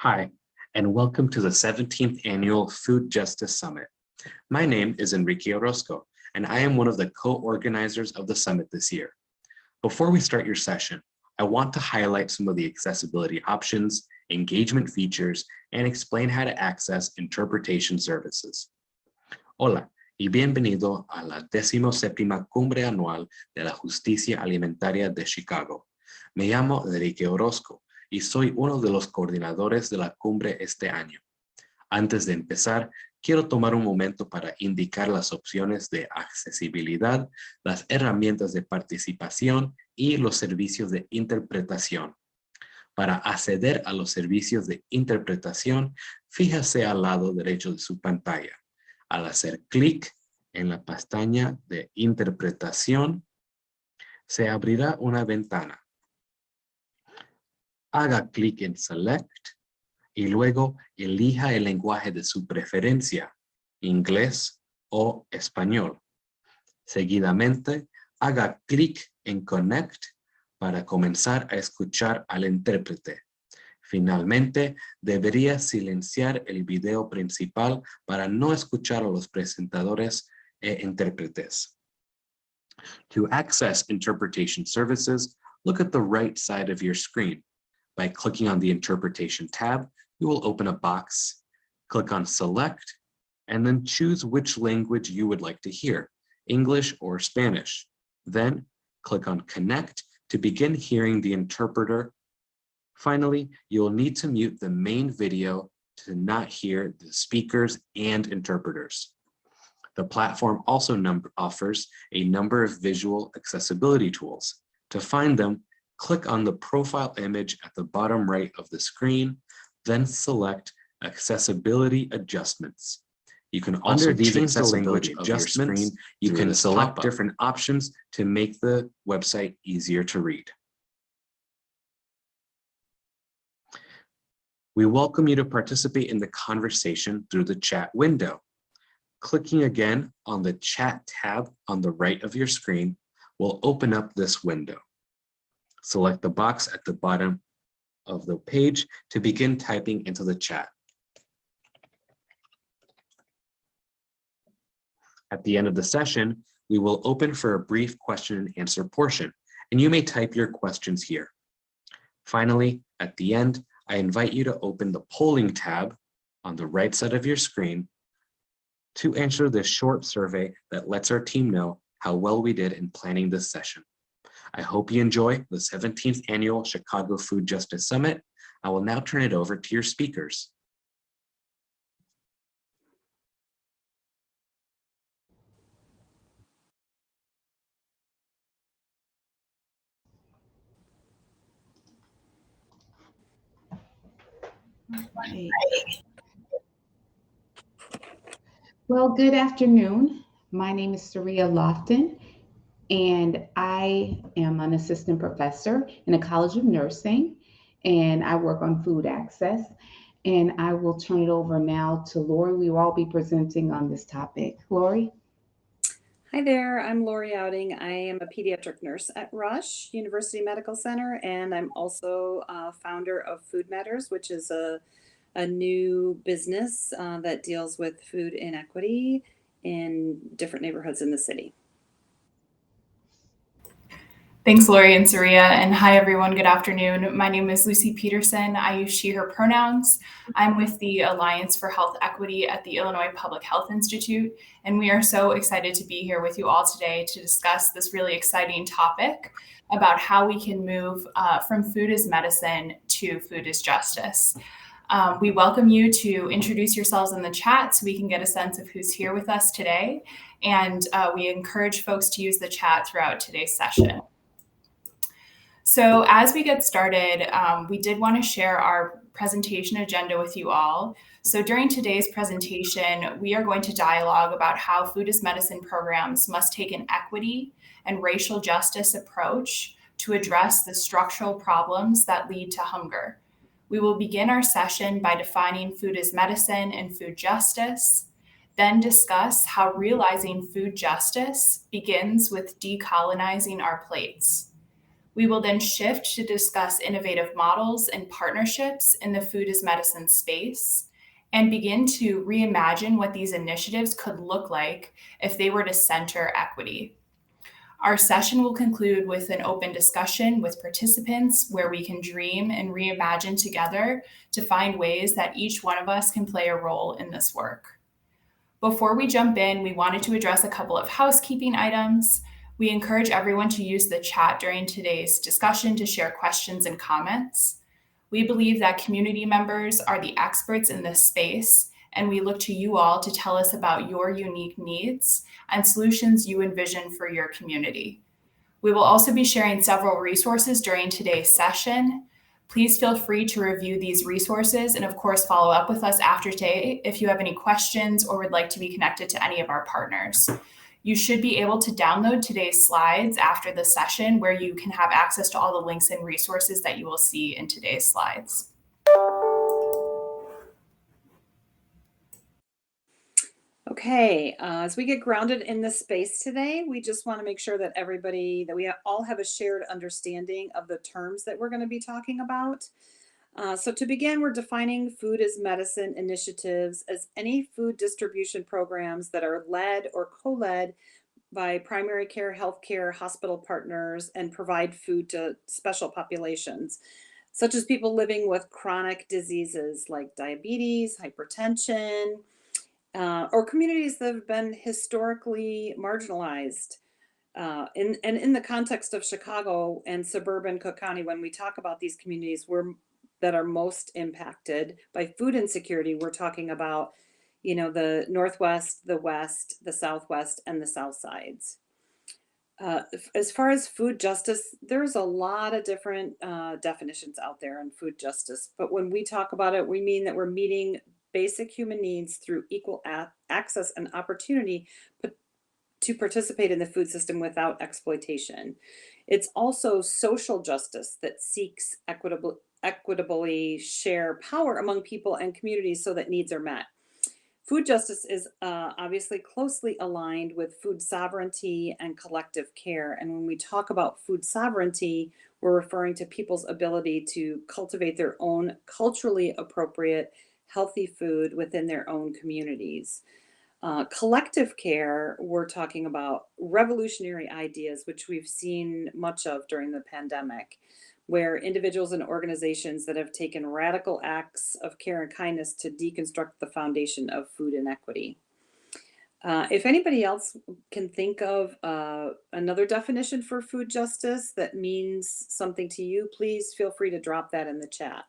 Hi, and welcome to the 17th Annual Food Justice Summit. My name is Enrique Orozco, and I am one of the co-organizers of the summit this year. Before we start your session, I want to highlight some of the accessibility options, engagement features, and explain how to access interpretation services. Hola, y bienvenido a la 17ª Cumbre Anual de la Justicia Alimentaria de Chicago. Me llamo Enrique Orozco y soy uno de los coordinadores de la cumbre este año. Antes de empezar, quiero tomar un momento para indicar las opciones de accesibilidad, las herramientas de participación y los servicios de interpretación. Para acceder a los servicios de interpretación, fíjese al lado derecho de su pantalla. Al hacer clic en la pestaña de interpretación, se abrirá una ventana. Haga clic en Select y luego elija el lenguaje de su preferencia, inglés o español. Seguidamente, haga clic en Connect para comenzar a escuchar al intérprete. Finalmente, debería silenciar el video principal para no escuchar a los presentadores e intérpretes. To access interpretation services, look at the right side of your screen. By clicking on the Interpretation tab, you will open a box. Click on Select, and then choose which language you would like to hear, English or Spanish. Then, click on Connect to begin hearing the interpreter. Finally, you will need to mute the main video to not hear the speakers and interpreters. The platform also offers a number of visual accessibility tools. To find them, click on the profile image at the bottom right of the screen, then select Accessibility Adjustments. You can also change the language of your screen. You can select different options to make the website easier to read. We welcome you to participate in the conversation through the chat window. Clicking again on the Chat tab on the right of your screen will open up this window. Select the box at the bottom of the page to begin typing into the chat. At the end of the session, we will open for a brief question and answer portion, and you may type your questions here. Finally, at the end, I invite you to open the polling tab on the right side of your screen to answer this short survey that lets our team know how well we did in planning this session. I hope you enjoy the 17th Annual Chicago Food Justice Summit. I will now turn it over to your speakers. Right. Well, good afternoon. My name is Saria Lofton, and I am an assistant professor in the College of Nursing, and I work on food access. And I will turn it over now to Lori. We will all be presenting on this topic. Lori? Hi there, I'm Lori Outing. I am a pediatric nurse at Rush University Medical Center, and I'm also founder of Food Matters, which is a new business that deals with food inequity in different neighborhoods in the city. Thanks, Lori and Saria, and hi everyone, good afternoon. My name is Lucy Peterson. I use she, her pronouns. I'm with the Alliance for Health Equity at the Illinois Public Health Institute, and we are so excited to be here with you all today to discuss this really exciting topic about how we can move from food as medicine to food as justice. We welcome you to introduce yourselves in the chat so we can get a sense of who's here with us today, and we encourage folks to use the chat throughout today's session. So as we get started, we did want to share our presentation agenda with you all. So during today's presentation, we are going to dialogue about how food as medicine programs must take an equity and racial justice approach to address the structural problems that lead to hunger. We will begin our session by defining food as medicine and food justice, then discuss how realizing food justice begins with decolonizing our plates. We will then shift to discuss innovative models and partnerships in the food as medicine space and begin to reimagine what these initiatives could look like if they were to center equity. Our session will conclude with an open discussion with participants where we can dream and reimagine together to find ways that each one of us can play a role in this work. Before we jump in, we wanted to address a couple of housekeeping items. We encourage everyone to use the chat during today's discussion to share questions and comments. We believe that community members are the experts in this space, and we look to you all to tell us about your unique needs and solutions you envision for your community. We will also be sharing several resources during today's session. Please feel free to review these resources and of course follow up with us after today if you have any questions or would like to be connected to any of our partners. You should be able to download today's slides after the session where you can have access to all the links and resources that you will see in today's slides. Okay, as we get grounded in this space today, we just want to make sure that we all have a shared understanding of the terms that we're going to be talking about. So to begin, we're defining food as medicine initiatives as any food distribution programs that are led or co-led by primary care, healthcare, hospital partners, and provide food to special populations, such as people living with chronic diseases like diabetes, hypertension, or communities that have been historically marginalized. In the context of Chicago and suburban Cook County, when we talk about these communities that are most impacted by food insecurity, we're talking about, the Northwest, the West, the Southwest, and the South sides. As far as food justice, there's a lot of different definitions out there on food justice. But when we talk about it, we mean that we're meeting basic human needs through equal access and opportunity to participate in the food system without exploitation. It's also social justice that seeks equitably share power among people and communities so that needs are met. Food justice is obviously closely aligned with food sovereignty and collective care. And when we talk about food sovereignty, we're referring to people's ability to cultivate their own culturally appropriate, healthy food within their own communities. Collective care, we're talking about revolutionary ideas, which we've seen much of during the pandemic, where individuals and organizations that have taken radical acts of care and kindness to deconstruct the foundation of food inequity. If anybody else can think of another definition for food justice that means something to you, please feel free to drop that in the chat.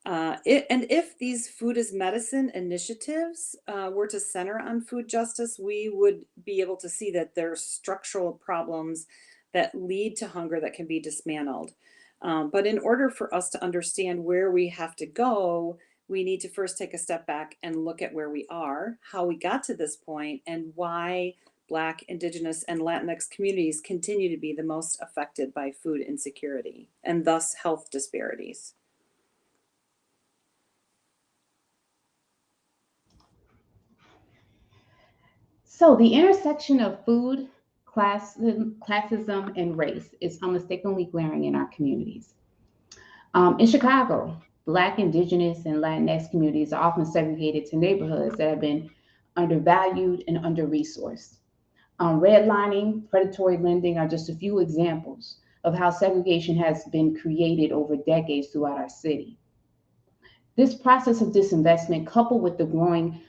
If these food as medicine initiatives were to center on food justice, we would be able to see that there's structural problems that lead to hunger that can be dismantled. But in order for us to understand where we have to go, we need to first take a step back and look at where we are, how we got to this point, and why Black, Indigenous, and Latinx communities continue to be the most affected by food insecurity and thus health disparities. So the intersection of food, classism, and race is unmistakably glaring in our communities. In Chicago, Black, Indigenous, and Latinx communities are often segregated to neighborhoods that have been undervalued and under-resourced. Redlining, predatory lending are just a few examples of how segregation has been created over decades throughout our city. This process of disinvestment, coupled with the growing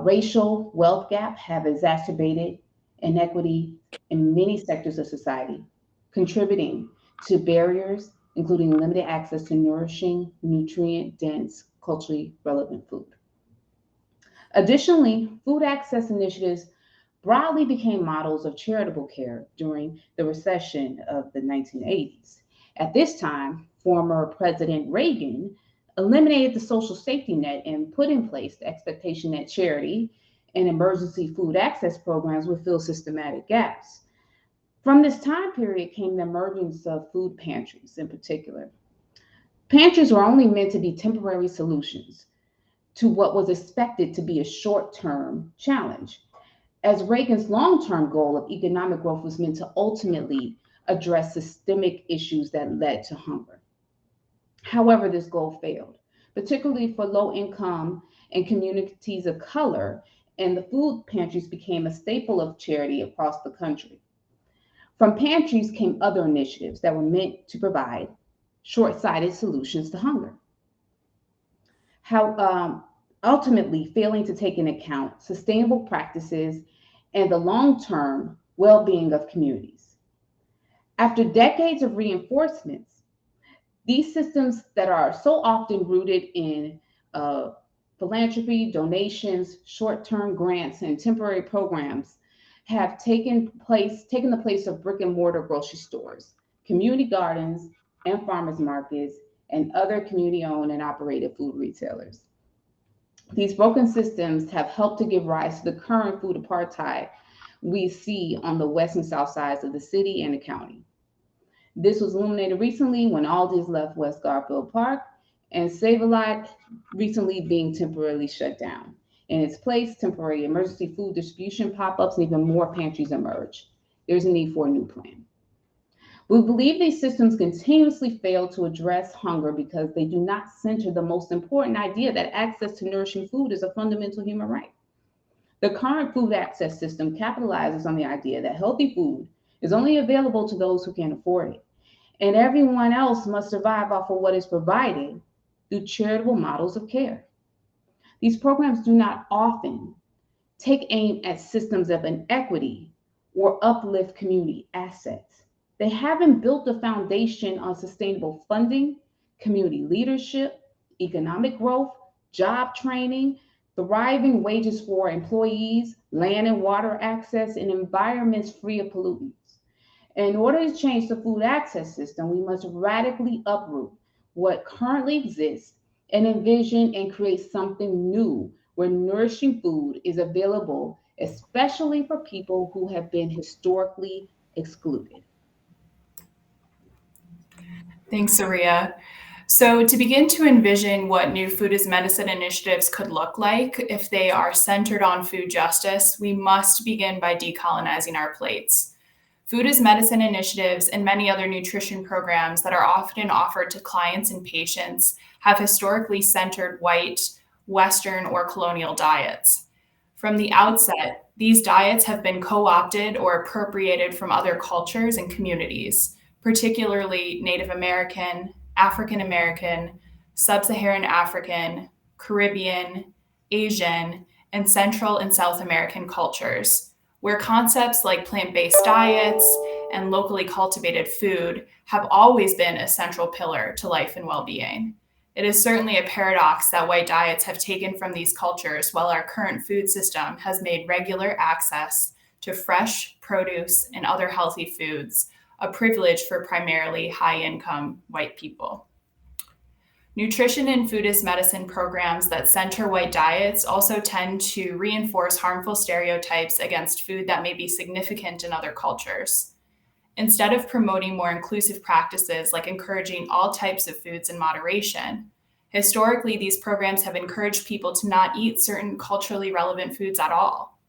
racial wealth gap, have exacerbated inequity in many sectors of society, contributing to barriers, including limited access to nourishing, nutrient-dense, culturally relevant food. Additionally, food access initiatives broadly became models of charitable care during the recession of the 1980s. At this time, former President Reagan eliminated the social safety net and put in place the expectation that charity and emergency food access programs would fill systematic gaps. From this time period came the emergence of food pantries in particular. Pantries were only meant to be temporary solutions to what was expected to be a short-term challenge, as Reagan's long-term goal of economic growth was meant to ultimately address systemic issues that led to hunger. However, this goal failed, particularly for low income and communities of color, and the food pantries became a staple of charity across the country. From pantries came other initiatives that were meant to provide short sighted solutions to hunger. Ultimately, failing to take into account sustainable practices and the long term well being of communities. After decades of reinforcements, these systems that are so often rooted in philanthropy, donations, short-term grants, and temporary programs have taken the place of brick and mortar grocery stores, community gardens, and farmers markets, and other community-owned and operated food retailers. These broken systems have helped to give rise to the current food apartheid we see on the west and south sides of the city and the county. This was illuminated recently when Aldi's left West Garfield Park and Save-A-Lot recently being temporarily shut down. In its place, temporary emergency food distribution pop-ups and even more pantries emerge. There's a need for a new plan. We believe these systems continuously fail to address hunger because they do not center the most important idea that access to nourishing food is a fundamental human right. The current food access system capitalizes on the idea that healthy food is only available to those who can afford it, and everyone else must survive off of what is provided through charitable models of care. These programs do not often take aim at systems of inequity or uplift community assets. They haven't built a foundation on sustainable funding, community leadership, economic growth, job training, thriving wages for employees, land and water access, and environments free of pollutants. In order to change the food access system, we must radically uproot what currently exists and envision and create something new where nourishing food is available, especially for people who have been historically excluded. Thanks, Saria. So to begin to envision what new Foodist Medicine initiatives could look like if they are centered on food justice, we must begin by decolonizing our plates. Foodist Medicine initiatives and many other nutrition programs that are often offered to clients and patients have historically centered white, Western, or colonial diets. From the outset, these diets have been co-opted or appropriated from other cultures and communities, particularly Native American, African American, Sub-Saharan African, Caribbean, Asian, and Central and South American cultures, where concepts like plant-based diets and locally cultivated food have always been a central pillar to life and well-being. It is certainly a paradox that white diets have taken from these cultures while our current food system has made regular access to fresh produce and other healthy foods a privilege for primarily high-income white people. Nutrition and Foodist medicine programs that center white diets also tend to reinforce harmful stereotypes against food that may be significant in other cultures. Instead of promoting more inclusive practices like encouraging all types of foods in moderation, historically these programs have encouraged people to not eat certain culturally relevant foods at all.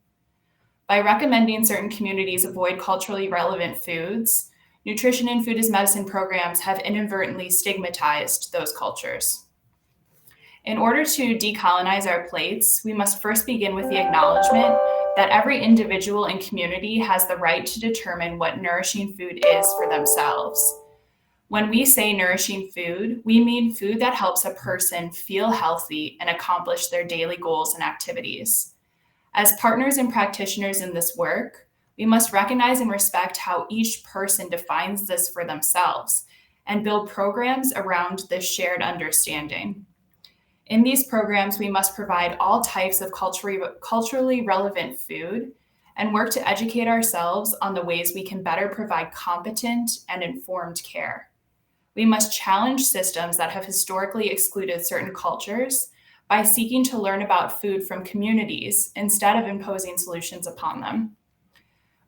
By recommending certain communities avoid culturally relevant foods, nutrition and Foodist medicine programs have inadvertently stigmatized those cultures. In order to decolonize our plates, we must first begin with the acknowledgement that every individual and community has the right to determine what nourishing food is for themselves. When we say nourishing food, we mean food that helps a person feel healthy and accomplish their daily goals and activities. As partners and practitioners in this work, we must recognize and respect how each person defines this for themselves and build programs around this shared understanding. In these programs, we must provide all types of culturally relevant food and work to educate ourselves on the ways we can better provide competent and informed care. We must challenge systems that have historically excluded certain cultures by seeking to learn about food from communities instead of imposing solutions upon them.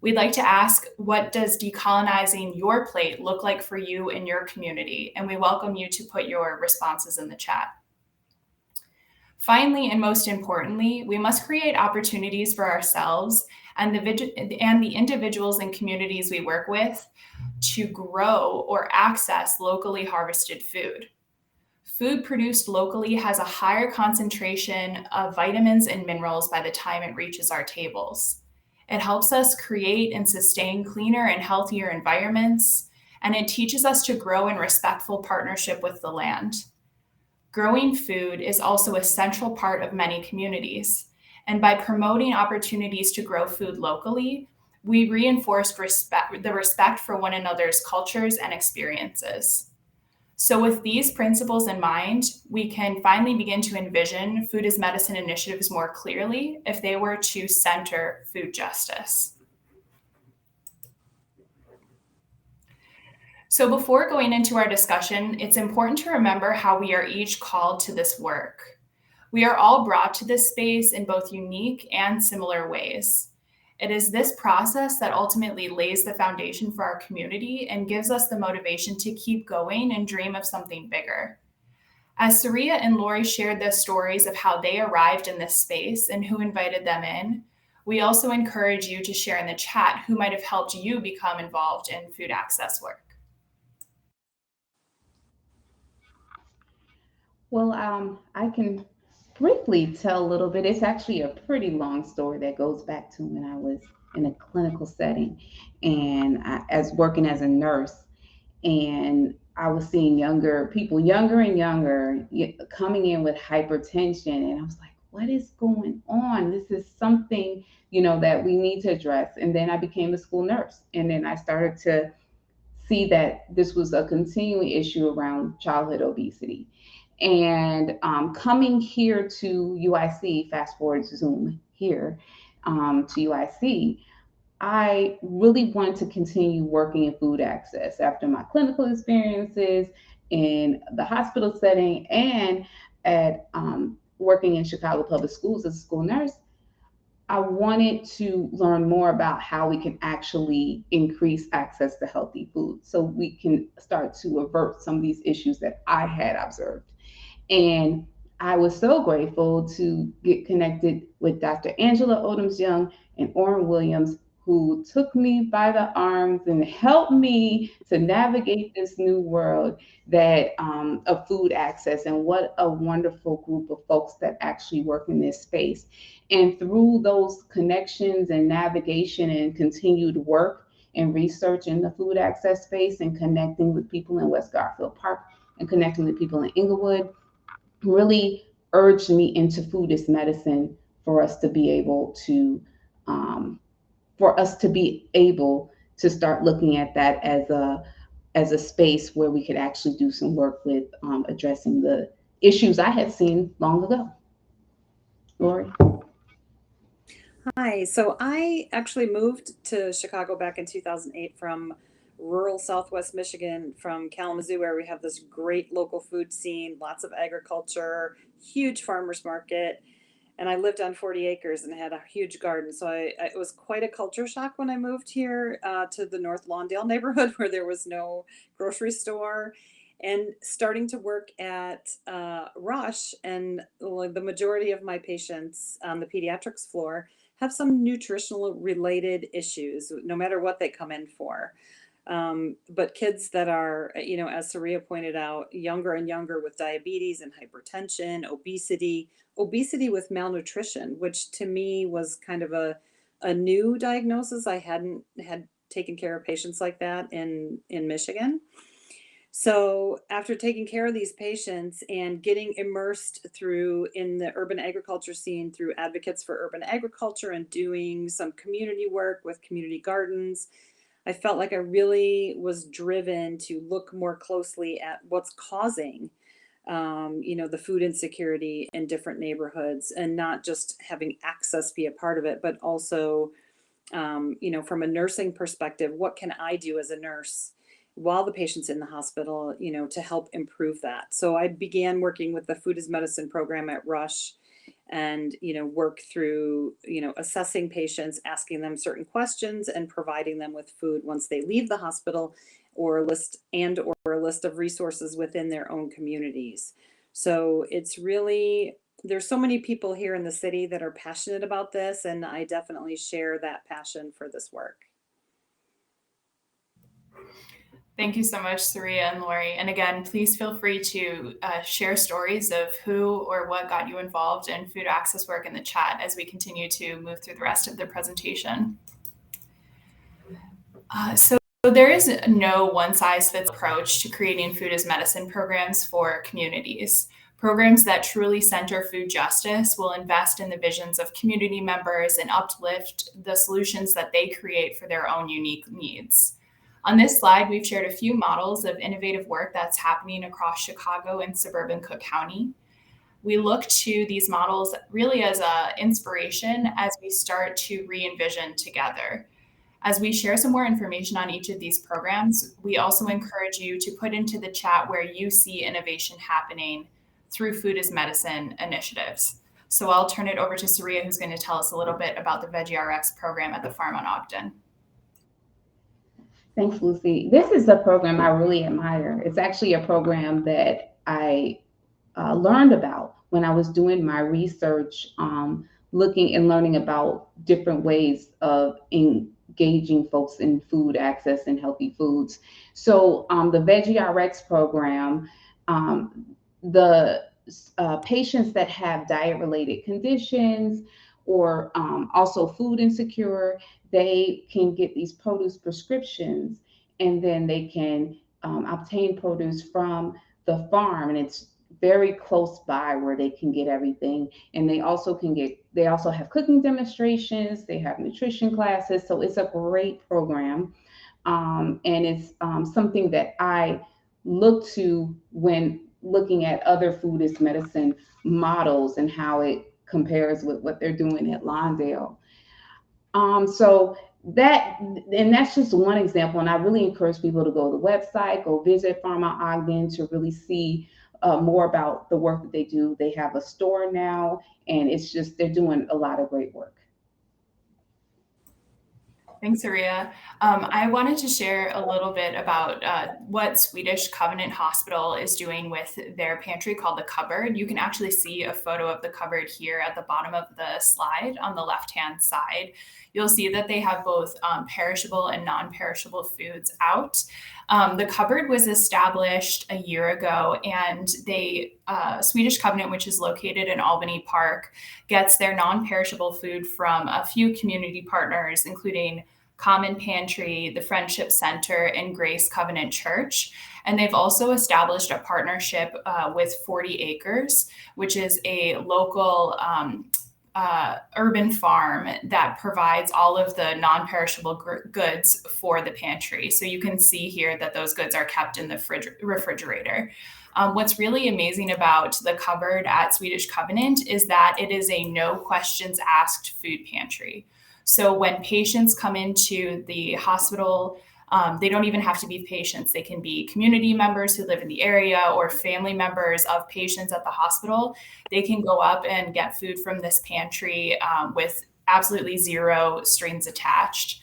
We'd like to ask, what does decolonizing your plate look like for you in your community? And we welcome you to put your responses in the chat. Finally, and most importantly, we must create opportunities for ourselves and the individuals and communities we work with to grow or access locally harvested food. Food produced locally has a higher concentration of vitamins and minerals by the time it reaches our tables. It helps us create and sustain cleaner and healthier environments, and it teaches us to grow in respectful partnership with the land. Growing food is also a central part of many communities, and by promoting opportunities to grow food locally, we reinforce the respect for one another's cultures and experiences. So with these principles in mind, we can finally begin to envision Foodist Medicine initiatives more clearly if they were to center food justice. So before going into our discussion, it's important to remember how we are each called to this work. We are all brought to this space in both unique and similar ways. It is this process that ultimately lays the foundation for our community and gives us the motivation to keep going and dream of something bigger. As Saria and Lori shared their stories of how they arrived in this space and who invited them in, we also encourage you to share in the chat who might have helped you become involved in food access work. Well, I can briefly tell a little bit. It's actually a pretty long story that goes back to when I was in a clinical setting and as working as a nurse. And I was seeing younger people, younger and younger, coming in with hypertension. And I was like, what is going on? This is something, that we need to address. And then I became a school nurse. And then I started to see that this was a continuing issue around childhood obesity. And coming here to UIC, fast forward to Zoom here to UIC, I really wanted to continue working in food access after my clinical experiences in the hospital setting and at working in Chicago Public Schools as a school nurse. I wanted to learn more about how we can actually increase access to healthy food so we can start to avert some of these issues that I had observed. And I was so grateful to get connected with Dr. Angela Odoms-Young and Orrin Williams, who took me by the arms and helped me to navigate this new world that of food access. And what a wonderful group of folks that actually work in this space. And through those connections and navigation and continued work and research in the food access space and connecting with people in West Garfield Park and connecting with people in Inglewood, really urged me into Foodist medicine for us to be able to start looking at that as a space where we could actually do some work with addressing the issues I had seen long ago. Lori? Hi, so I actually moved to Chicago back in 2008 from rural Southwest Michigan, from Kalamazoo, where we have this great local food scene, lots of agriculture, huge farmers market. And I lived on 40 acres and had a huge garden. So it was quite a culture shock when I moved here to the North Lawndale neighborhood where there was no grocery store. And starting to work at Rush, and the majority of my patients on the pediatrics floor have some nutritional related issues, no matter what they come in for. But kids that are, as Saria pointed out, younger and younger with diabetes and hypertension, obesity with malnutrition, which to me was kind of a new diagnosis. I hadn't had taken care of patients like that in Michigan. So after taking care of these patients and getting immersed in the urban agriculture scene through Advocates for Urban Agriculture and doing some community work with community gardens, I felt like I really was driven to look more closely at what's causing, the food insecurity in different neighborhoods, and not just having access be a part of it, but also, from a nursing perspective, what can I do as a nurse while the patient's in the hospital, to help improve that. So I began working with the Foodist Medicine program at Rush and, work through, assessing patients, asking them certain questions and providing them with food once they leave the hospital, or a list of resources within their own communities. So it's really, there's so many people here in the city that are passionate about this, and I definitely share that passion for this work. Thank you so much, Saria and Lori. And again, please feel free to share stories of who or what got you involved in food access work in the chat as we continue to move through the rest of the presentation. So there is no one-size-fits approach to creating Foodist Medicine programs for communities. Programs that truly center food justice will invest in the visions of community members and uplift the solutions that they create for their own unique needs. On this slide, we've shared a few models of innovative work that's happening across Chicago and suburban Cook County. We look to these models really as an inspiration as we start to re-envision together. As we share some more information on each of these programs, we also encourage you to put into the chat where you see innovation happening through Foodist Medicine initiatives. So I'll turn it over to Saria, who's going to tell us a little bit about the Veggie Rx program at the farm on Ogden. Thanks, Lucy. This is a program I really admire. It's actually a program that I learned about when I was doing my research, looking and learning about different ways of engaging folks in food access and healthy foods. So the Veggie Rx program, the patients that have diet-related conditions or also food insecure, they can get these produce prescriptions, and then they can obtain produce from the farm, and it's very close by where they can get everything. And they also have cooking demonstrations, they have nutrition classes, so it's a great program. And it's something that I look to when looking at other Foodist Medicine models and how it compares with what they're doing at Lawndale. So that's just one example, and I really encourage people to go to the website, go visit Farm on Ogden to really see more about the work that they do. They have a store now, and they're doing a lot of great work. Thanks, Saria. I wanted to share a little bit about what Swedish Covenant Hospital is doing with their pantry called The Cupboard. You can actually see a photo of the cupboard here at the bottom of the slide on the left-hand side. You'll see that they have both perishable and non-perishable foods out. The Cupboard was established a year ago, and Swedish Covenant, which is located in Albany Park, gets their non-perishable food from a few community partners, including Common Pantry, the Friendship Center, and Grace Covenant Church. And they've also established a partnership with 40 Acres, which is a local urban farm that provides all of the non-perishable goods for the pantry. So you can see here that those goods are kept in the refrigerator. What's really amazing about the Cupboard at Swedish Covenant is that it is a no questions asked food pantry. So when patients come into the hospital, they don't even have to be patients. They can be community members who live in the area or family members of patients at the hospital. They can go up and get food from this pantry with absolutely zero strings attached.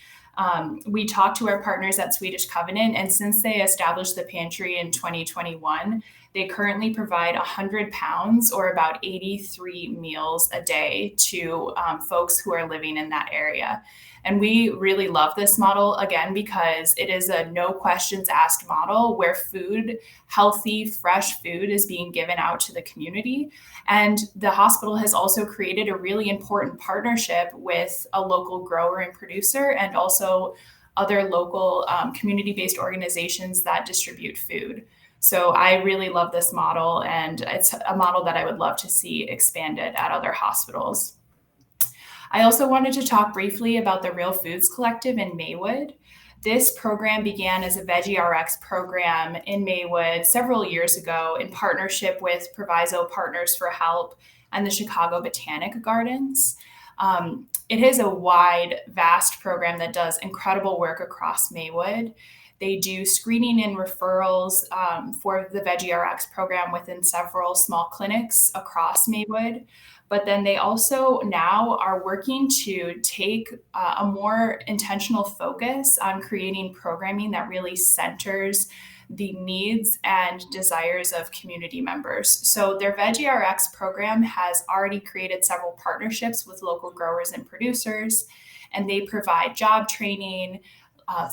We talked to our partners at Swedish Covenant, and since they established the pantry in 2021, they currently provide 100 pounds or about 83 meals a day to folks who are living in that area. And we really love this model, again, because it is a no questions asked model where healthy, fresh food is being given out to the community. And the hospital has also created a really important partnership with a local grower and producer, and also other local community-based organizations that distribute food. So I really love this model, and it's a model that I would love to see expanded at other hospitals. I also wanted to talk briefly about the Real Foods Collective in Maywood. This program began as a Veggie Rx program in Maywood several years ago in partnership with Proviso Partners for Help and the Chicago Botanic Gardens. It is a wide, vast program that does incredible work across Maywood. They do screening and referrals for the Veggie Rx program within several small clinics across Maywood. But then they also now are working to take a more intentional focus on creating programming that really centers the needs and desires of community members. So their Veggie Rx program has already created several partnerships with local growers and producers, and they provide job training,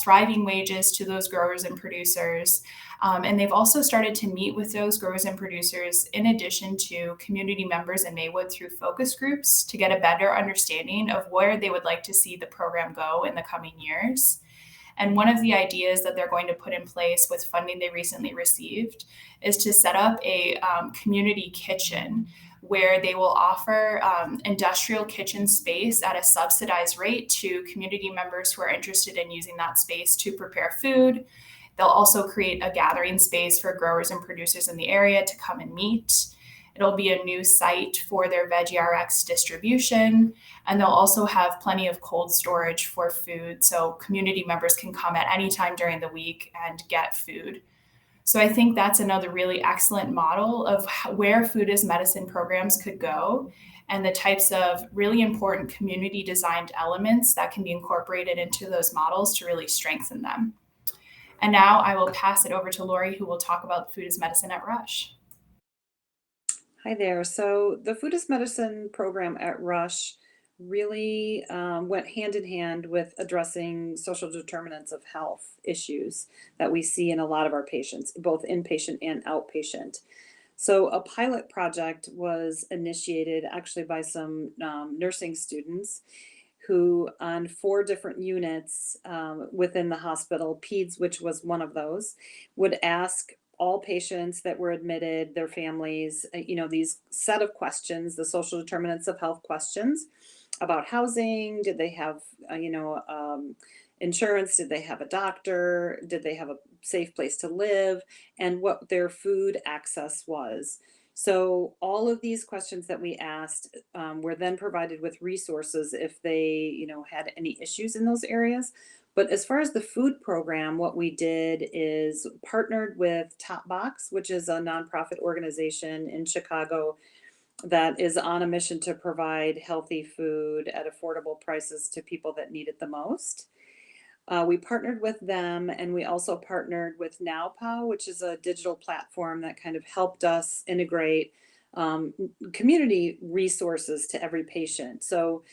thriving wages to those growers and producers. And they've also started to meet with those growers and producers in addition to community members in Maywood through focus groups to get a better understanding of where they would like to see the program go in the coming years. And one of the ideas that they're going to put in place with funding they recently received is to set up a community kitchen where they will offer industrial kitchen space at a subsidized rate to community members who are interested in using that space to prepare food. They'll also create a gathering space for growers and producers in the area to come and meet. It'll be a new site for their Veggie Rx distribution, and they'll also have plenty of cold storage for food, so community members can come at any time during the week and get food. So I think that's another really excellent model of where Foodist Medicine programs could go and the types of really important community designed elements that can be incorporated into those models to really strengthen them. And now I will pass it over to Lori, who will talk about Foodist Medicine at Rush. Hi there. So the Foodist Medicine program at Rush really went hand in hand with addressing social determinants of health issues that we see in a lot of our patients, both inpatient and outpatient. So a pilot project was initiated actually by some nursing students who on 4 different units within the hospital, PEDS, which was one of those, would ask all patients that were admitted, their families, these set of questions, the social determinants of health questions about housing. Did they have, insurance? Did they have a doctor? Did they have a safe place to live? And what their food access was. So all of these questions that we asked were then provided with resources if they, had any issues in those areas. But as far as the food program, what we did is partnered with Top Box, which is a nonprofit organization in Chicago that is on a mission to provide healthy food at affordable prices to people that need it the most. We partnered with them, and we also partnered with NowPow, which is a digital platform that kind of helped us integrate community resources to every patient. So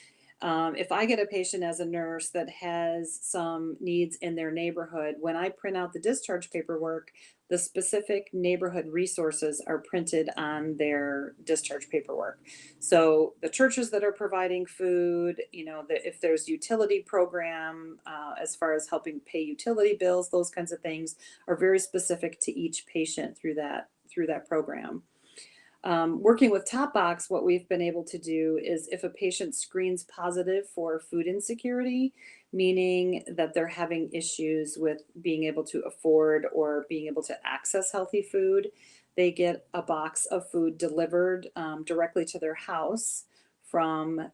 if I get a patient as a nurse that has some needs in their neighborhood, when I print out the discharge paperwork, the specific neighborhood resources are printed on their discharge paperwork. So the churches that are providing food, if there's utility program, as far as helping pay utility bills, those kinds of things are very specific to each patient through that program. Working with Top Box, what we've been able to do is if a patient screens positive for food insecurity, meaning that they're having issues with being able to afford or being able to access healthy food, they get a box of food delivered directly to their house from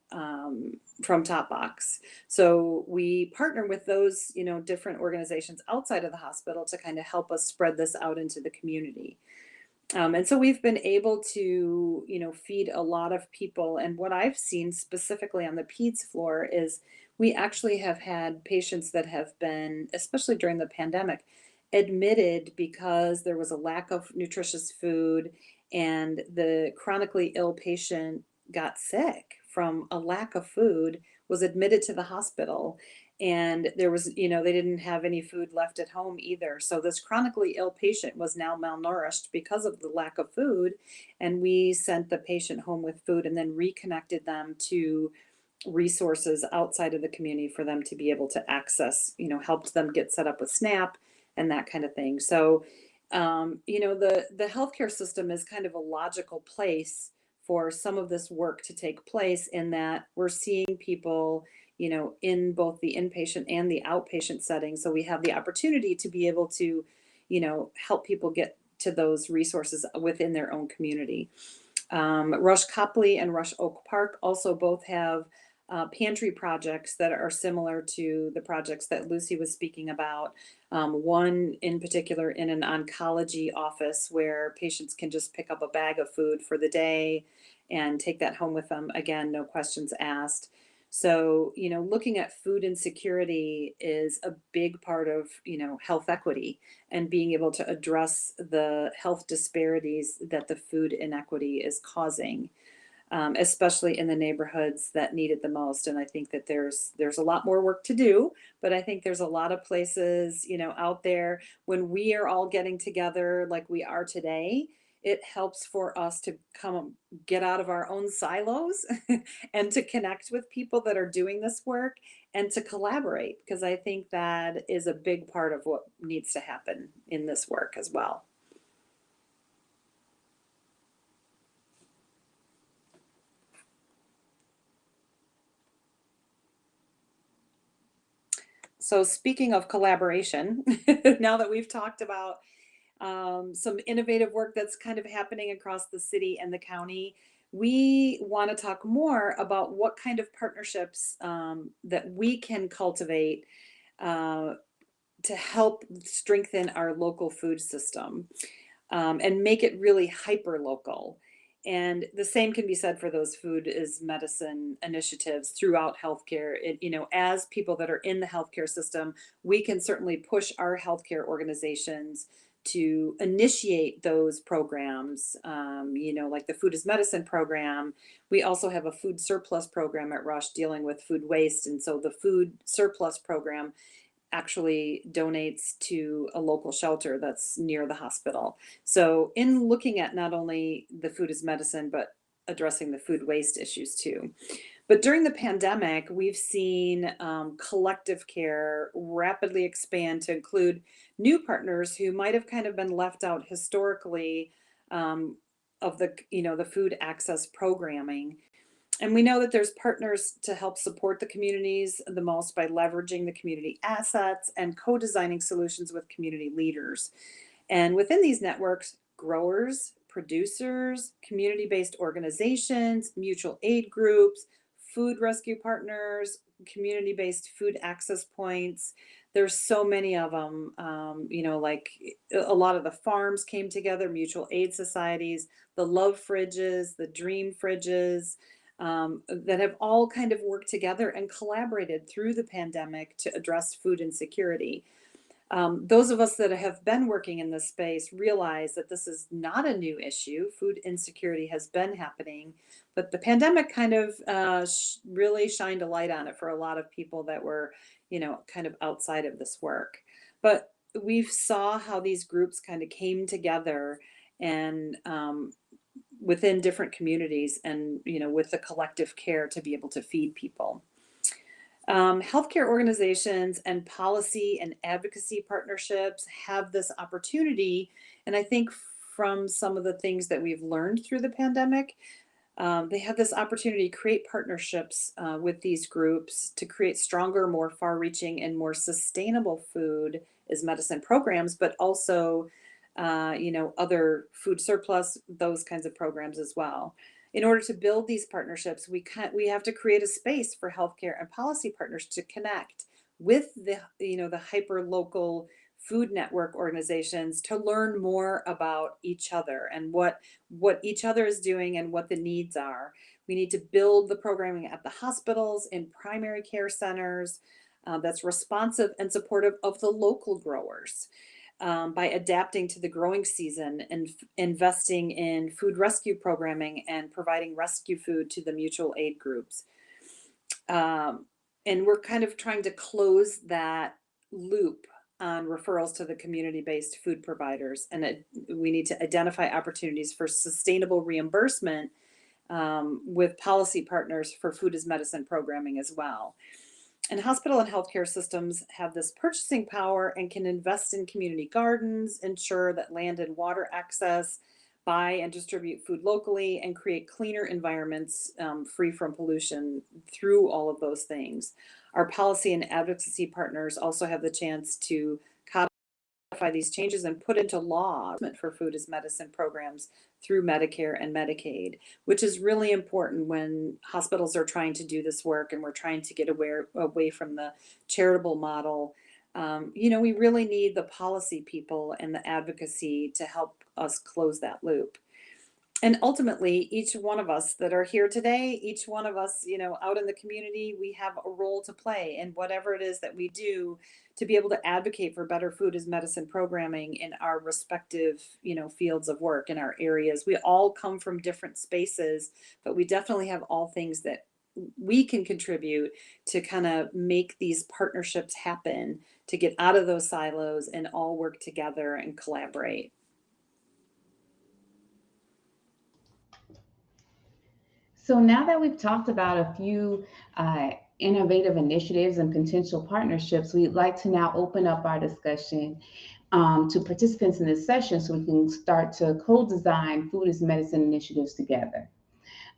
Top Box. So we partner with those, different organizations outside of the hospital to kind of help us spread this out into the community. And so we've been able to, feed a lot of people. And what I've seen specifically on the PEDS floor is we actually have had patients that have been, especially during the pandemic, admitted because there was a lack of nutritious food and the chronically ill patient got sick from a lack of food, was admitted to the hospital. And there was, they didn't have any food left at home either. So this chronically ill patient was now malnourished because of the lack of food. And we sent the patient home with food and then reconnected them to resources outside of the community for them to be able to access, helped them get set up with SNAP and that kind of thing. So, the healthcare system is kind of a logical place for some of this work to take place in that we're seeing people, in both the inpatient and the outpatient setting. So we have the opportunity to be able to, help people get to those resources within their own community. Rush Copley and Rush Oak Park also both have pantry projects that are similar to the projects that Lucy was speaking about. One in particular in an oncology office where patients can just pick up a bag of food for the day and take that home with them. Again, no questions asked. So, looking at food insecurity is a big part of, health equity and being able to address the health disparities that the food inequity is causing. especially in the neighborhoods that need it the most. And I think that there's a lot more work to do, but I think there's a lot of places, out there when we are all getting together like we are today. It helps for us to get out of our own silos and to connect with people that are doing this work and to collaborate, because I think that is a big part of what needs to happen in this work as well. So speaking of collaboration, now that we've talked about some innovative work that's kind of happening across the city and the county, we want to talk more about what kind of partnerships that we can cultivate to help strengthen our local food system and make it really hyper local. And the same can be said for those food is medicine initiatives throughout healthcare. As people that are in the healthcare system, we can certainly push our healthcare organizations to initiate those programs, like the Foodist Medicine program. We also have a food surplus program at Rush dealing with food waste. And so the food surplus program actually donates to a local shelter that's near the hospital. So in looking at not only the food as medicine, but addressing the food waste issues too. But during the pandemic, we've seen collective care rapidly expand to include new partners who might have kind of been left out historically of the food access programming. And we know that there's partners to help support the communities the most by leveraging the community assets and co-designing solutions with community leaders. And within these networks, growers, producers, community-based organizations, mutual aid groups, food rescue partners, community-based food access points. There's so many of them, like a lot of the farms came together, mutual aid societies, the love fridges, the dream fridges, that have all kind of worked together and collaborated through the pandemic to address food insecurity. Those of us that have been working in this space realize that this is not a new issue. Food insecurity has been happening, but the pandemic kind of really shined a light on it for a lot of people that were, kind of outside of this work. But we saw how these groups kind of came together and within different communities and, with the collective care to be able to feed people. Healthcare organizations and policy and advocacy partnerships have this opportunity. And I think from some of the things that we've learned through the pandemic, they have this opportunity to create partnerships with these groups to create stronger, more far-reaching and more sustainable food as medicine programs, but also other food surplus, those kinds of programs as well. In order to build these partnerships, we have to create a space for healthcare and policy partners to connect with the hyper local food network organizations to learn more about each other and what each other is doing and what the needs are. We need to build the programming at the hospitals, in primary care centers, that's responsive and supportive of the local growers. By adapting to the growing season and investing in food rescue programming and providing rescue food to the mutual aid groups. And we're kind of trying to close that loop on referrals to the community-based food providers. And we need to identify opportunities for sustainable reimbursement with policy partners for food as medicine programming as well. And hospital and healthcare systems have this purchasing power and can invest in community gardens, ensure that land and water access, buy and distribute food locally, and create cleaner environments free from pollution through all of those things. Our policy and advocacy partners also have the chance to codify these changes and put into law for food as medicine programs through Medicare and Medicaid, which is really important when hospitals are trying to do this work and we're trying to get away from the charitable model. We really need the policy people and the advocacy to help us close that loop. And ultimately, each one of us that are here today, each one of us, out in the community, we have a role to play in whatever it is that we do to be able to advocate for better food as medicine programming in our respective, fields of work in our areas. We all come from different spaces, but we definitely have all things that we can contribute to kind of make these partnerships happen, to get out of those silos and all work together and collaborate. So now that we've talked about a few innovative initiatives and potential partnerships, we'd like to now open up our discussion to participants in this session so we can start to co-design food as medicine initiatives together.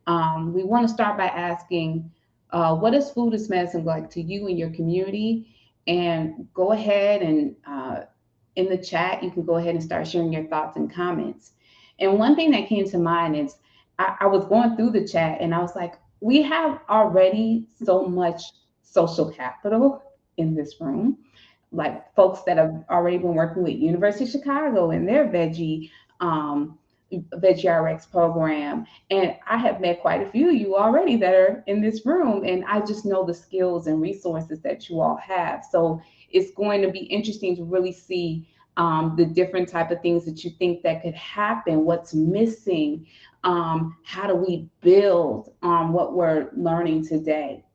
We want to start by asking, what does food as medicine look like to you and your community? And go ahead and in the chat, you can go ahead and start sharing your thoughts and comments. And one thing that came to mind is I was going through the chat and I was like, we have already so much social capital in this room, like folks that have already been working with University of Chicago and their Veggie Rx program. And I have met quite a few of you already that are in this room. And I just know the skills and resources that you all have. So it's going to be interesting to really see the different type of things that you think that could happen, what's missing, how do we build on what we're learning today.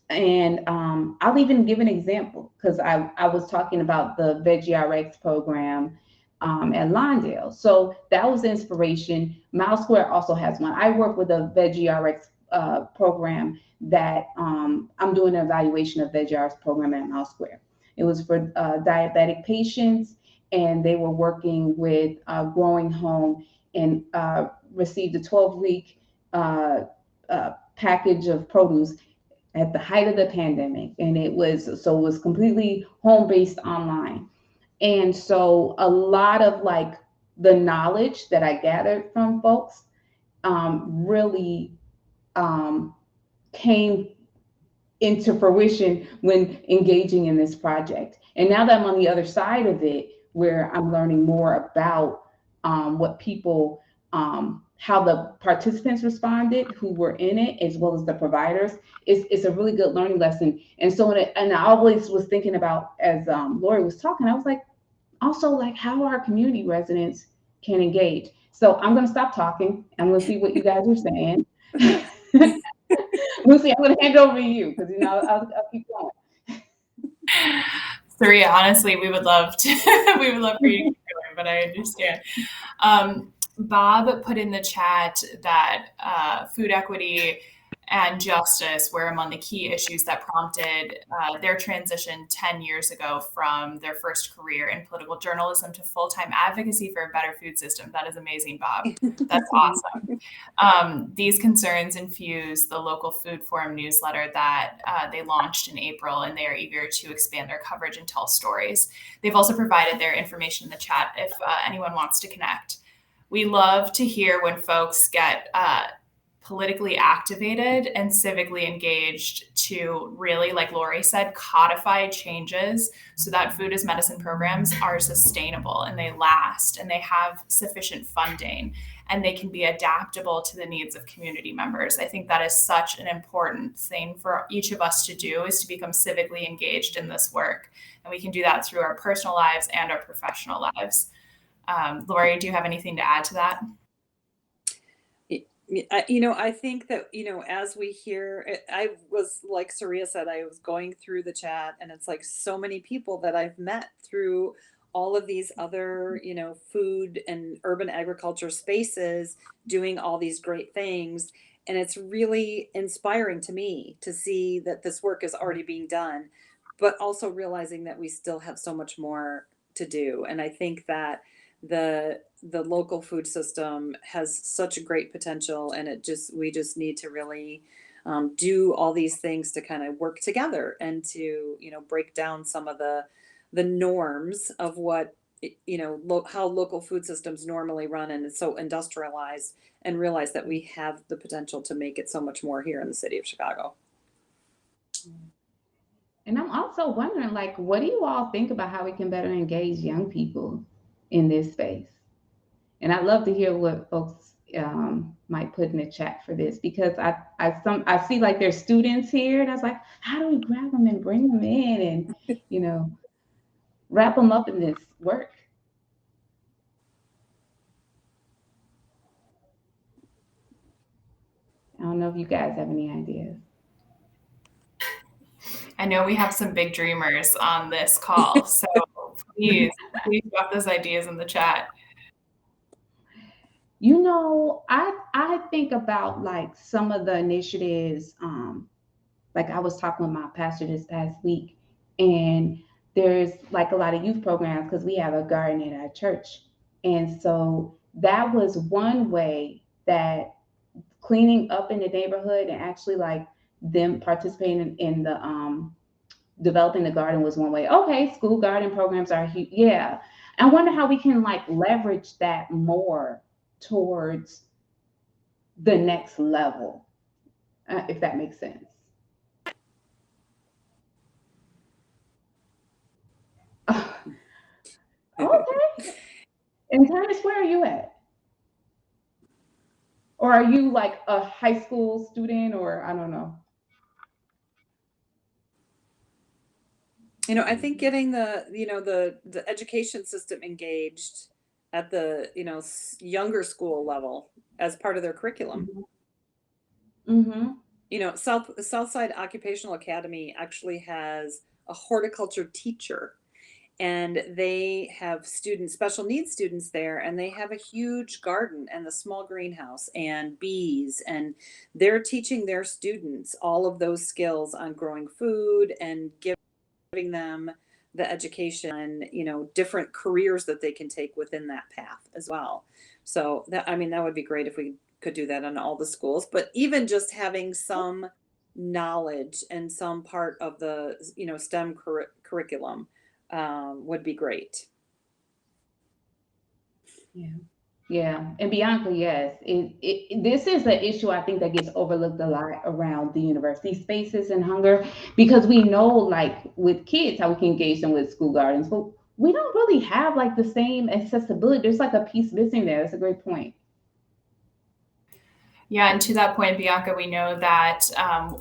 And I'll even give an example because I was talking about the Veggie Rx program at Lawndale. So that was inspiration. Mouse Square also has one. I work with a Veggie Rx program that I'm doing an evaluation of Veggie Rx program at Mouse Square. It was for diabetic patients, and they were working with Growing Home and received a 12-week package of produce at the height of the pandemic. And it was completely home-based online. And so a lot of like the knowledge that I gathered from folks really came into fruition when engaging in this project. And now that I'm on the other side of it, where I'm learning more about what people, how the participants responded who were in it, as well as the providers, it's a really good learning lesson. And so, and I always was thinking about, as Lori was talking, I was like, also like how our community residents can engage. So I'm going to stop talking. I'm going to see what you guys are saying. Lucy, I'm going to hand it over to you because I'll keep going. Saria, honestly, we would love for you to keep going, but I understand. Bob put in the chat that food equity and justice were among the key issues that prompted their transition 10 years ago from their first career in political journalism to full-time advocacy for a better food system. That is amazing, Bob. That's awesome. These concerns infuse the local food forum newsletter that they launched in April, and they are eager to expand their coverage and tell stories. They've also provided their information in the chat if anyone wants to connect. We love to hear when folks get politically activated and civically engaged to really, like Lori said, codify changes so that food as medicine programs are sustainable and they last and they have sufficient funding and they can be adaptable to the needs of community members. I think that is such an important thing for each of us to do, is to become civically engaged in this work. And we can do that through our personal lives and our professional lives. Lori, do you have anything to add to that? I think that, as we hear, I was, like Saria said, I was going through the chat, and it's like so many people that I've met through all of these other, food and urban agriculture spaces doing all these great things. And it's really inspiring to me to see that this work is already being done, but also realizing that we still have so much more to do. And I think that the local food system has such a great potential, and we just need to really do all these things to kind of work together and to break down some of the norms of what how local food systems normally run, and it's so industrialized, and realize that we have the potential to make it so much more here in the city of Chicago. And I'm also wondering, like, what do you all think about how we can better engage young people in this space? And I'd love to hear what folks might put in the chat for this, because I see like there's students here, and I was like, how do we grab them and bring them in and wrap them up in this work? I don't know if you guys have any ideas. I know we have some big dreamers on this call, so please drop those ideas in the chat. I think about like some of the initiatives, like I was talking with my pastor this past week, and there's like a lot of youth programs because we have a garden at our church. And so that was one way that cleaning up in the neighborhood and actually like them participating in the developing the garden was one way. Okay, school garden programs are huge. Yeah. I wonder how we can like leverage that more towards the next level, if that makes sense. Okay. And Thomas, where are you at? Or are you like a high school student, or I don't know? I think getting the education system engaged at the younger school level as part of their curriculum. Mm-hmm. Southside Occupational Academy actually has a horticulture teacher, and they have special needs students there, and they have a huge garden and the small greenhouse and bees, and they're teaching their students all of those skills on growing food and giving them the education, different careers that they can take within that path as well. So that would be great if we could do that in all the schools, but even just having some knowledge and some part of the STEM curriculum would be great. Yeah. And Bianca, yes, this is an issue I think that gets overlooked a lot around the university spaces and hunger, because we know like with kids how we can engage them with school gardens, but we don't really have like the same accessibility. There's like a piece missing there. That's a great point. Yeah, and to that point, Bianca, we know that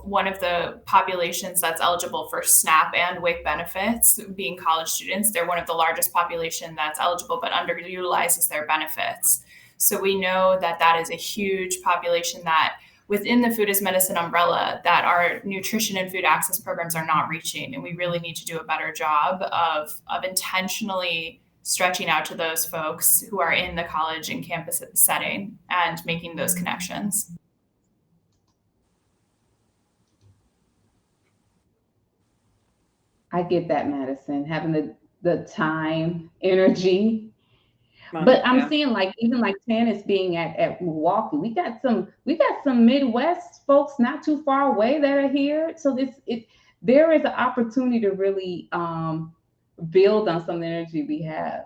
one of the populations that's eligible for SNAP and WIC benefits, being college students, they're one of the largest population that's eligible but underutilizes their benefits. So we know that that is a huge population that within the Foodist Medicine umbrella that our nutrition and food access programs are not reaching. And we really need to do a better job of intentionally stretching out to those folks who are in the college and campus setting and making those connections. I get that, Madison, having the time, energy. But I'm seeing like even like Tanis being at Milwaukee, we got some Midwest folks not too far away that are here. So there is an opportunity to really build on some of the energy we have.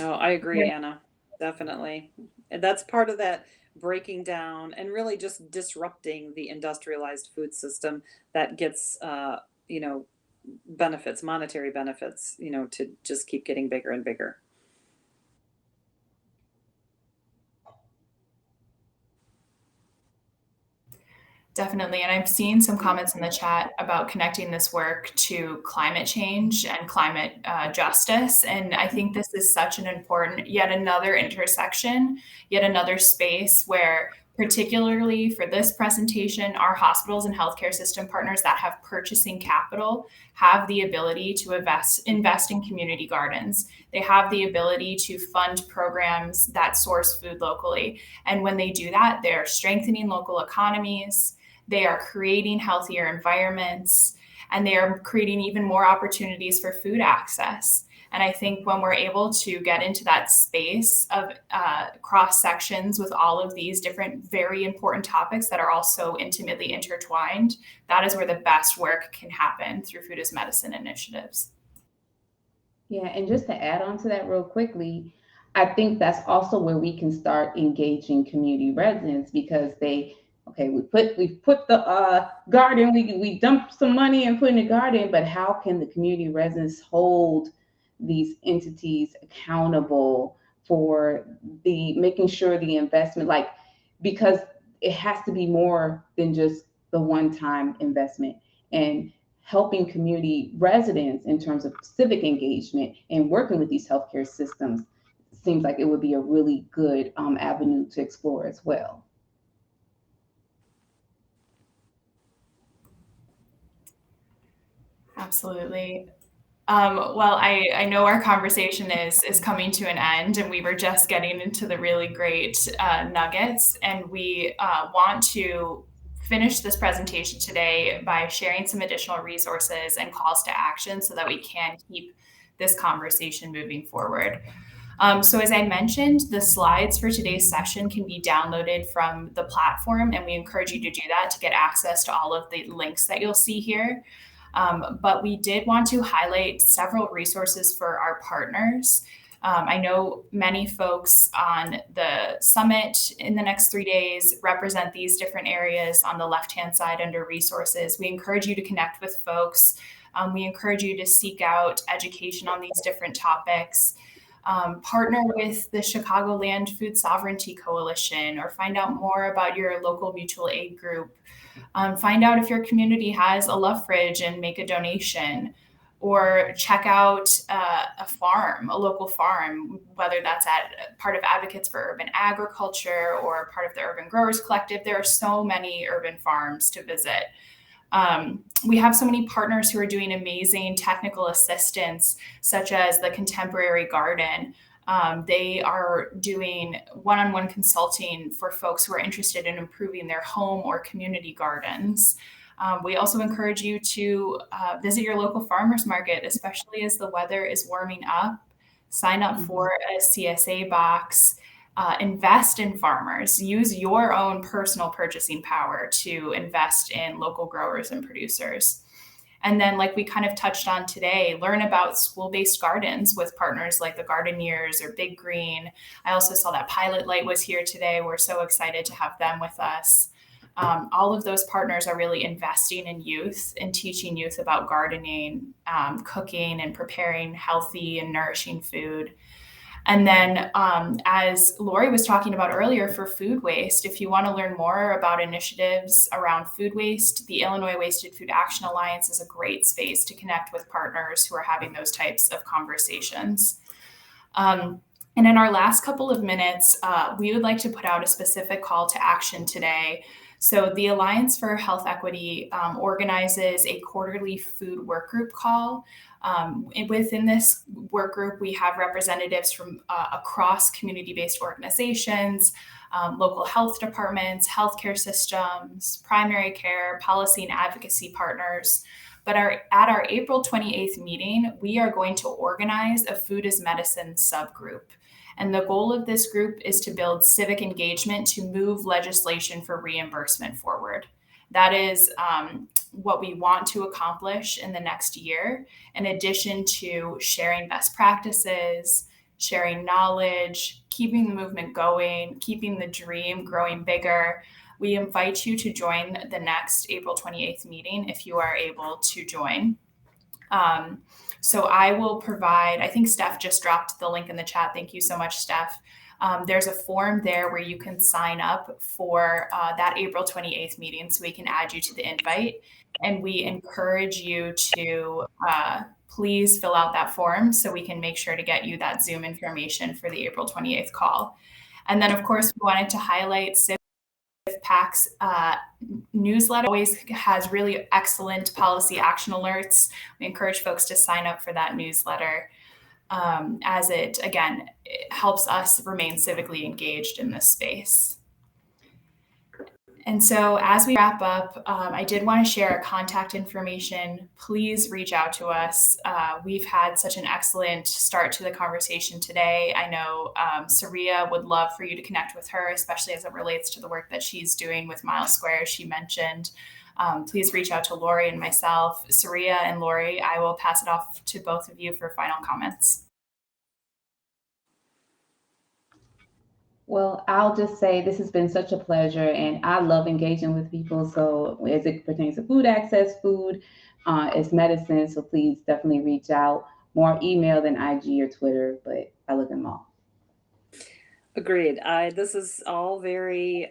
Oh, I agree, Anna. Definitely. And that's part of that breaking down and really just disrupting the industrialized food system that gets benefits, monetary benefits, to just keep getting bigger and bigger. Definitely. And I've seen some comments in the chat about connecting this work to climate change and climate justice. And I think this is such an important, yet another intersection, yet another space where, particularly for this presentation, our hospitals and healthcare system partners that have purchasing capital have the ability to invest in community gardens. They have the ability to fund programs that source food locally. And when they do that, they're strengthening local economies. They are creating healthier environments, and they are creating even more opportunities for food access. And I think when we're able to get into that space of cross sections with all of these different very important topics that are also intimately intertwined, that is where the best work can happen through Foodist Medicine initiatives. Yeah, and just to add on to that real quickly, I think that's also where we can start engaging community residents, because we put the garden, we dumped some money and put in the garden, but how can the community residents hold these entities accountable for the making sure the investment, like, because it has to be more than just the one-time investment, and helping community residents in terms of civic engagement and working with these healthcare systems seems like it would be a really good avenue to explore as well. Absolutely. Well, I know our conversation is coming to an end, and we were just getting into the really great nuggets, and we want to finish this presentation today by sharing some additional resources and calls to action so that we can keep this conversation moving forward. So as I mentioned, the slides for today's session can be downloaded from the platform, and we encourage you to do that to get access to all of the links that you'll see here. But we did want to highlight several resources for our partners. I know many folks on the summit in the next 3 days represent these different areas on the left-hand side under resources. We encourage you to connect with folks. We encourage you to seek out education on these different topics. Partner with the Chicagoland Food Sovereignty Coalition, or find out more about your local mutual aid group. Find out if your community has a love fridge and make a donation, or check out a farm, a local farm, whether that's at part of Advocates for Urban Agriculture or part of the Urban Growers Collective. There are so many urban farms to visit. We have so many partners who are doing amazing technical assistance, such as the Contemporary Garden. They are doing one-on-one consulting for folks who are interested in improving their home or community gardens. We also encourage you to visit your local farmers market, especially as the weather is warming up. Sign up for a CSA box. Invest in farmers. Use your own personal purchasing power to invest in local growers and producers. And then, like we kind of touched on today, learn about school-based gardens with partners like the Gardeneers or Big Green. I also saw that Pilot Light was here today. We're so excited to have them with us. All of those partners are really investing in youth and teaching youth about gardening, cooking, and preparing healthy and nourishing food. And then, as Lori was talking about earlier, for food waste, if you want to learn more about initiatives around food waste, the Illinois Wasted Food Action Alliance is a great space to connect with partners who are having those types of conversations. And in our last couple of minutes, we would like to put out a specific call to action today. So the Alliance for Health Equity organizes a quarterly food work group call. And within this work group, we have representatives from across community-based organizations, local health departments, healthcare systems, primary care, policy and advocacy partners. But at our April 28th meeting, we are going to organize a Foodist Medicine subgroup. And the goal of this group is to build civic engagement to move legislation for reimbursement forward. That is what we want to accomplish in the next year, in addition to sharing best practices, sharing knowledge, keeping the movement going, keeping the dream growing bigger. We invite you to join the next April 28th meeting if you are able to join. So I will provide, I think Steph just dropped the link in the chat. Thank you so much, Steph. There's a form there where you can sign up for that April 28th meeting, so we can add you to the invite. And we encourage you to please fill out that form so we can make sure to get you that Zoom information for the April 28th call. And then, of course, we wanted to highlight PAC's newsletter. Always has really excellent policy action alerts. We encourage folks to sign up for that newsletter, as it helps us remain civically engaged in this space. And so as we wrap up, I did want to share our contact information. Please reach out to us. We've had such an excellent start to the conversation today. I know Saria would love for you to connect with her, especially as it relates to the work that she's doing with Miles Square, as she mentioned. Please reach out to Lori and myself. Saria and Lori, I will pass it off to both of you for final comments. Well, I'll just say this has been such a pleasure, and I love engaging with people. So as it pertains to food access, food is medicine. So please definitely reach out. more email than IG or Twitter, but I look at them all. Agreed. This is all very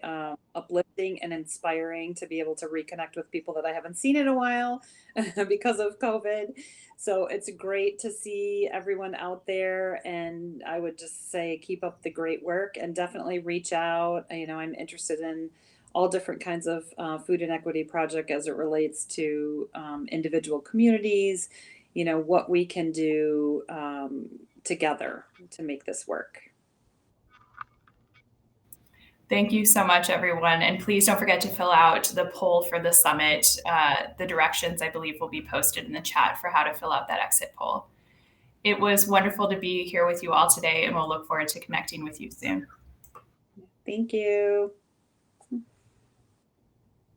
uplifting and inspiring to be able to reconnect with people that I haven't seen in a while because of COVID. So it's great to see everyone out there. And I would just say keep up the great work and definitely reach out. You know, I'm interested in all different kinds of food inequity project as it relates to individual communities, you know, what we can do together to make this work. Thank you so much, everyone. And please don't forget to fill out the poll for the summit. The directions, I believe, will be posted in the chat for how to fill out that exit poll. It was wonderful to be here with you all today, and we'll look forward to connecting with you soon. Thank you.